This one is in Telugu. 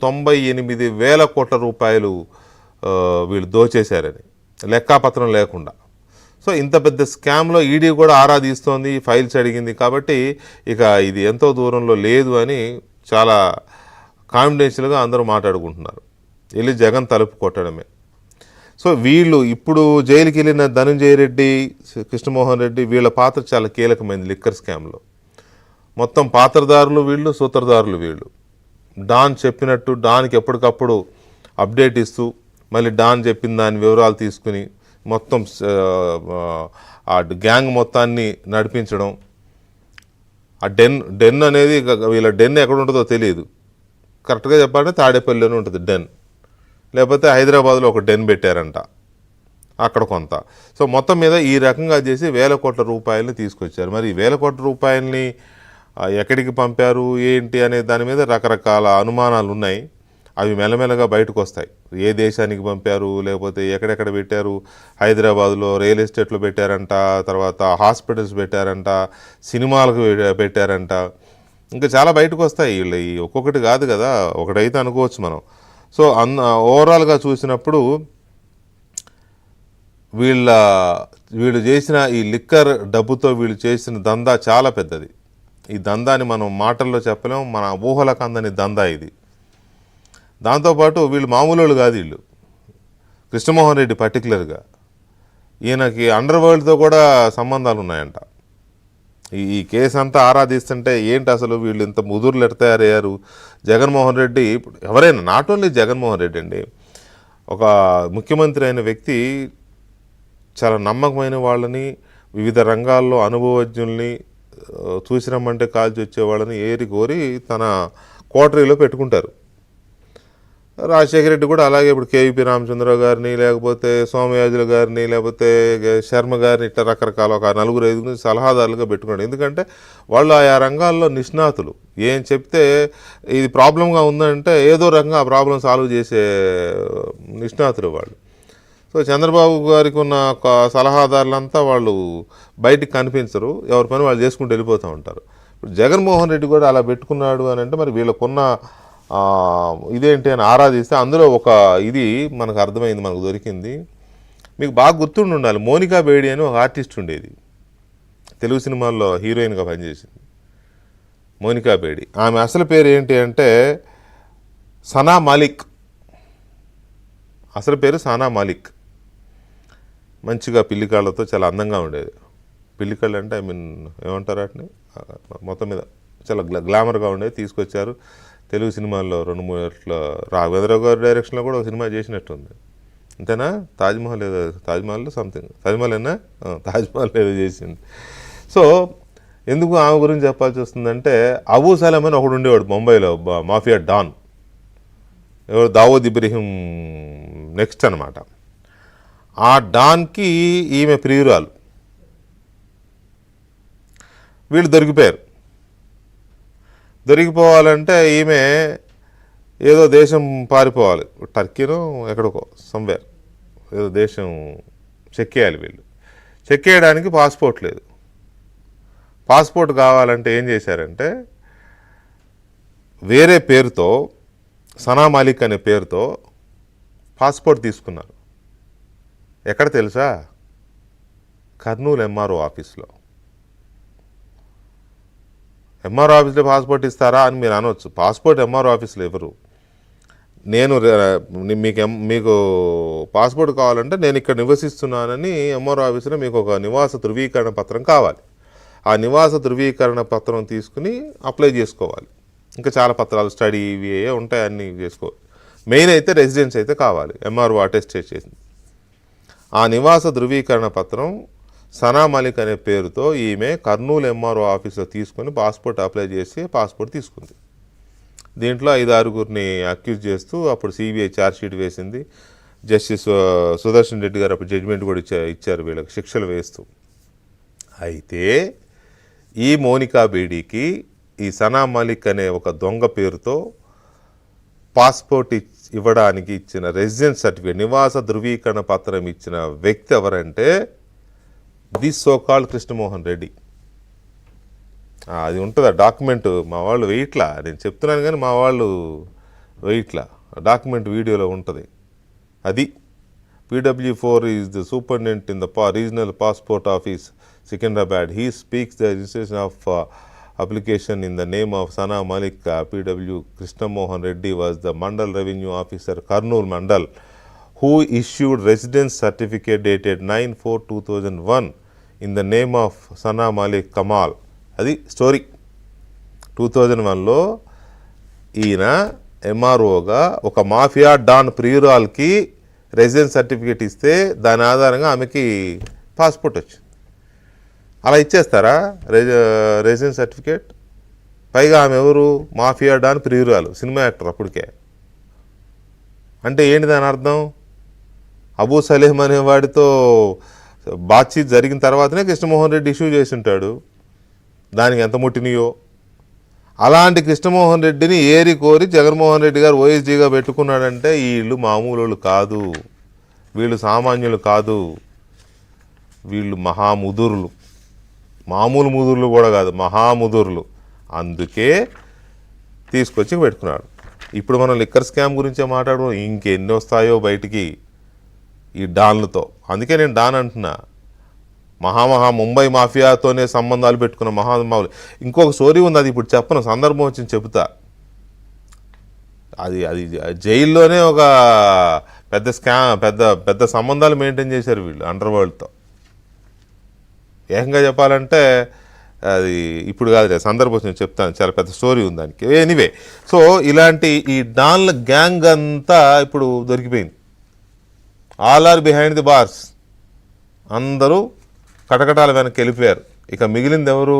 98,000 కోట్ల రూపాయలు వీళ్ళు దోచేశారని లెక్కాపత్రం లేకుండా. సో ఇంత పెద్ద స్కామ్లో ఈడీ కూడా ఆరా తీస్తోంది, ఫైల్స్ అడిగింది. కాబట్టి ఇక ఇది ఎంతో దూరంలో లేదు అని చాలా కాన్ఫిడెన్షియల్గా అందరూ మాట్లాడుకుంటున్నారు. వెళ్ళి జగన్ తలుపు కొట్టడమే. సో వీళ్ళు ఇప్పుడు జైలుకి వెళ్ళిన ధనంజయ రెడ్డి, కృష్ణమోహన్ రెడ్డి వీళ్ళ పాత్ర చాలా కీలకమైంది లిక్కర్ స్కామ్లో. మొత్తం పాత్రదారులు వీళ్ళు, సూత్రధారులు వీళ్ళు. డాన్ చెప్పినట్టు డాన్కి ఎప్పటికప్పుడు అప్డేట్ ఇస్తూ మళ్ళీ డాన్ చెప్పిన దాని వివరాలు తీసుకుని మొత్తం ఆ గ్యాంగ్ మొత్తాన్ని నడిపించడం. ఆ డెన్ అనేది వీళ్ళ డెన్ ఎక్కడ ఉంటుందో తెలియదు. కరెక్ట్గా చెప్పాలంటే తాడేపల్లిలోనే ఉంటుంది డెన్, లేకపోతే హైదరాబాద్లో ఒక డెన్ పెట్టారంట అక్కడ కొంత. సో మొత్తం మీద ఈ రకంగా చేసి 1,000 కోట్ల రూపాయలని తీసుకొచ్చారు. మరి 1,000 కోట్ల రూపాయలని ఎక్కడికి పంపారు ఏంటి అనే దాని మీద రకరకాల అనుమానాలు ఉన్నాయి. అవి మెల్లమెల్లగా బయటకు వస్తాయి. ఏ దేశానికి పంపారు, లేకపోతే ఎక్కడెక్కడ పెట్టారు. హైదరాబాద్లో రియల్ ఎస్టేట్లో పెట్టారంట, తర్వాత హాస్పిటల్స్ పెట్టారంట, సినిమాలకు పెట్టారంట, ఇంకా చాలా బయటకు వస్తాయి. వీళ్ళు ఒక్కొక్కటి కాదు కదా, ఒకటైతే అనుకోవచ్చు మనం. సో ఓవరాల్గా చూసినప్పుడు వీళ్ళు చేసిన ఈ లిక్కర్ డబ్బుతో వీళ్ళు చేసిన దందా చాలా పెద్దది. ఈ దందాని మనం మాటల్లో చెప్పలేం, మన ఊహలకు అందని దందా ఇది. దాంతోపాటు వీళ్ళు మామూలు కాదు. వీళ్ళు కృష్ణమోహన్ రెడ్డి పర్టికులర్గా ఈయనకి అండర్ వరల్డ్తో కూడా సంబంధాలు ఉన్నాయంట. ఈ కేసు అంతా ఆరాధిస్తుంటే ఏంటి అసలు వీళ్ళు ఇంత ముదురులు ఎడతయారయ్యారు. జగన్మోహన్ రెడ్డి ఎవరైనా, నాట్ ఓన్లీ జగన్మోహన్ రెడ్డి అండి, ఒక ముఖ్యమంత్రి అయిన వ్యక్తి చాలా నమ్మకమైన వాళ్ళని, వివిధ రంగాల్లో అనుభవజ్ఞుల్ని, చూసిరమ్మంటే కాల్చి వచ్చేవాళ్ళని ఏరి కోరి తన కోటరీలో పెట్టుకుంటారు. రాజశేఖర రెడ్డి కూడా అలాగే ఇప్పుడు కేవీపీ రామచంద్రరావు గారిని, లేకపోతే సోమయాజుల గారిని, లేకపోతే శర్మ గారిని, ఇట్లా రకరకాల ఒక 4-5 సలహాదారులుగా పెట్టుకున్నాడు. ఎందుకంటే వాళ్ళు ఆయా రంగాల్లో నిష్ణాతులు. ఏం చెప్తే ఇది ప్రాబ్లంగా ఉందంటే ఏదో రకంగా ఆ ప్రాబ్లం సాల్వ్ చేసే నిష్ణాతులు వాళ్ళు. సో చంద్రబాబు గారికి ఉన్న సలహాదారులంతా వాళ్ళు బయటికి కనిపించరు, ఎవరి పని వాళ్ళు చేసుకుంటూ వెళ్ళిపోతూ ఉంటారు. ఇప్పుడు జగన్మోహన్ రెడ్డి కూడా అలా పెట్టుకున్నాడు అని అంటే మరి వీళ్ళకున్న ఇదేంటి అని ఆరాధిస్తే అందులో ఒక ఇది మనకు అర్థమైంది, మనకు దొరికింది. మీకు బాగా గుర్తుండి ఉండాలి, మోనికా బేడి అని ఒక ఆర్టిస్ట్ ఉండేది, తెలుగు సినిమాల్లో హీరోయిన్గా పనిచేసింది మోనికా బేడి. ఆమె అసలు పేరు ఏంటి అంటే సనా మాలిక్. అసలు పేరు సనా మాలిక్. మంచిగా పిల్లికాళ్ళతో చాలా అందంగా ఉండేది. పిల్లికాళ్ళు అంటే ఏమంటారు వాటిని, మొత్తం మీద చాలా గ్లామర్గా ఉండేది. తీసుకొచ్చారు తెలుగు సినిమాల్లో 2-3 రాఘవేంద్రరావు గారి డైరెక్షన్లో కూడా ఒక సినిమా చేసినట్టుంది, అంతేనా? తాజ్మహల్ ఏదో, తాజ్మహల్ సంథింగ్, తాజ్మహల్ అయినా తాజ్మహల్ ఏదో చేసింది. సో ఎందుకు ఆమె గురించి చెప్పాల్సి వస్తుందంటే, అబూ సలేం అని ఒకడు ఉండేవాడు ముంబైలో, మాఫియా డాన్. ఎవరు? దావూద్ ఇబ్రహీం నెక్స్ట్ అనమాట. ఆ డాన్కి ఈమె ప్రియురాలు. వీళ్ళు దొరికిపోయారు. దొరికిపోవాలంటే ఈమె ఏదో దేశం పారిపోవాలి, టర్కీనో ఎక్కడికో సమ్వేర్, ఏదో దేశం చెక్కేయాలి. వీళ్ళు చెక్కేయడానికి పాస్పోర్ట్ లేదు. పాస్పోర్ట్ కావాలంటే ఏం చేశారంటే వేరే పేరుతో, సనా మాలిక్ అనే పేరుతో పాస్పోర్ట్ తీసుకున్నారు. ఎక్కడ తెలుసా? కర్నూలు ఎంఆర్ఓ ఆఫీస్లో. ఎంఆర్ఓ ఆఫీస్లో పాస్పోర్ట్ ఇస్తారా అని మీరు అనవచ్చు. పాస్పోర్ట్ ఎంఆర్ఓ ఆఫీస్లో ఎవరు? నేను మీకు పాస్పోర్ట్ కావాలంటే నేను ఇక్కడ నివసిస్తున్నానని ఎంఆర్ఓ ఆఫీస్లో మీకు ఒక నివాస ధృవీకరణ పత్రం కావాలి. ఆ నివాస ధృవీకరణ పత్రం తీసుకుని అప్లై చేసుకోవాలి. ఇంకా చాలా పత్రాలు, స్టడీ ఇవి ఉంటాయి, అన్నీ చేసుకోవాలి. మెయిన్ అయితే రెసిడెన్స్ అయితే కావాలి, ఎంఆర్ఓ అటెస్ట్ చేసింది. ఆ నివాస ధృవీకరణ పత్రం సనా మాలిక్ అనే పేరుతో ఈమె కర్నూలు ఎంఆర్ఓ ఆఫీస్లో తీసుకొని పాస్పోర్ట్ అప్లై చేసి పాస్పోర్ట్ తీసుకుంది. దీంట్లో 5-6 అక్యూజ్ చేస్తూ అప్పుడు సిబిఐ ఛార్జ్షీట్ వేసింది. జస్టిస్ సుదర్శన్ రెడ్డి గారు అప్పుడు జడ్జిమెంట్ కూడా ఇచ్చారు వీళ్ళకి శిక్షలు వేస్తూ. అయితే ఈ మోనికా బేడీకి ఈ సనా మాలిక్ అనే ఒక దొంగ పేరుతో పాస్పోర్ట్ ఇవ్వడానికి ఇచ్చిన రెసిడెన్స్ సర్టిఫికేట్, నివాస ధృవీకరణ పత్రం ఇచ్చిన వ్యక్తి ఎవరంటే this so called Krishnamohan Reddy. అది ఉంటుంది ఆ డాక్యుమెంట్. మా వాళ్ళు వెయిట్లా, నేను చెప్తున్నాను కానీ మా వాళ్ళు వెయిట్లా డాక్యుమెంట్ వీడియోలో ఉంటుంది. అది PW4 is the superintendent in the regional passport office, Secunderabad. He speaks the registration of application in the name of Sana Malik. PW Krishna Mohan Reddy was the Mandal Revenue Officer, Kurnool Mandal, who issued residence certificate dated 9/4/2001 in the name of Sana Malik Kamal. అది స్టోరీ. 2001లో ఈయన MROగా ఒక మాఫియా డాన్ ప్రియురాల్కి రెసిడెన్స్ సర్టిఫికేట్ ఇస్తే దాని ఆధారంగా ఆమెకి పాస్పోర్ట్ వచ్చింది. అలా ఇచ్చేస్తారా రెసిడెన్స్ సర్టిఫికేట్? పైగా ఆమె ఎవరు? మాఫియా డాన్ ప్రియురాలు, సినిమా యాక్టర్ అప్పటికే. అంటే ఏంటి దాని అర్థం? అబూ సలీం అనేవాడితో బాతచీత్ జరిగిన తర్వాతనే కృష్ణమోహన్ రెడ్డి ఇష్యూ చేసి ఉంటాడు. దానికి ఎంత ముట్టినయో. అలాంటి కృష్ణమోహన్ రెడ్డిని ఏరి కోరి జగన్మోహన్ రెడ్డి గారు OSDగా పెట్టుకున్నాడంటే వీళ్ళు మామూలు కాదు, వీళ్ళు సామాన్యులు కాదు, వీళ్ళు మహాముదురులు. మామూలు ముదురులు కూడా కాదు, మహాముదురులు. అందుకే తీసుకొచ్చి పెట్టుకున్నాడు. ఇప్పుడు మనం లిక్కర్ స్కామ్ గురించే మాట్లాడుకున్నాం. ఇంకెన్ని వస్తాయో బయటికి ఈ డాన్లతో. అందుకే నేను డాన్ అంటున్నా. ముంబై మాఫియాతోనే సంబంధాలు పెట్టుకున్న మహానుభావులు. ఇంకొక స్టోరీ ఉంది, అది ఇప్పుడు చెప్పను, సందర్భం వచ్చింది చెబుతా. అది అది జైల్లోనే ఒక పెద్ద స్కామ్, పెద్ద సంబంధాలు మెయింటైన్ చేశారు వీళ్ళు అండర్ వరల్డ్తో. ఏకంగా చెప్పాలంటే అది ఇప్పుడు కాదు, సందర్భం వచ్చింది చెప్తాను, చాలా పెద్ద స్టోరీ ఉంది దానికి. ఎనీవే, సో ఇలాంటి ఈ డాన్ల గ్యాంగ్ అంతా ఇప్పుడు దొరికిపోయింది. All are behind the bars. అందరూ కటకటాల వెనక్కి వెళ్ళిపోయారు. ఇక మిగిలింది ఎవరు?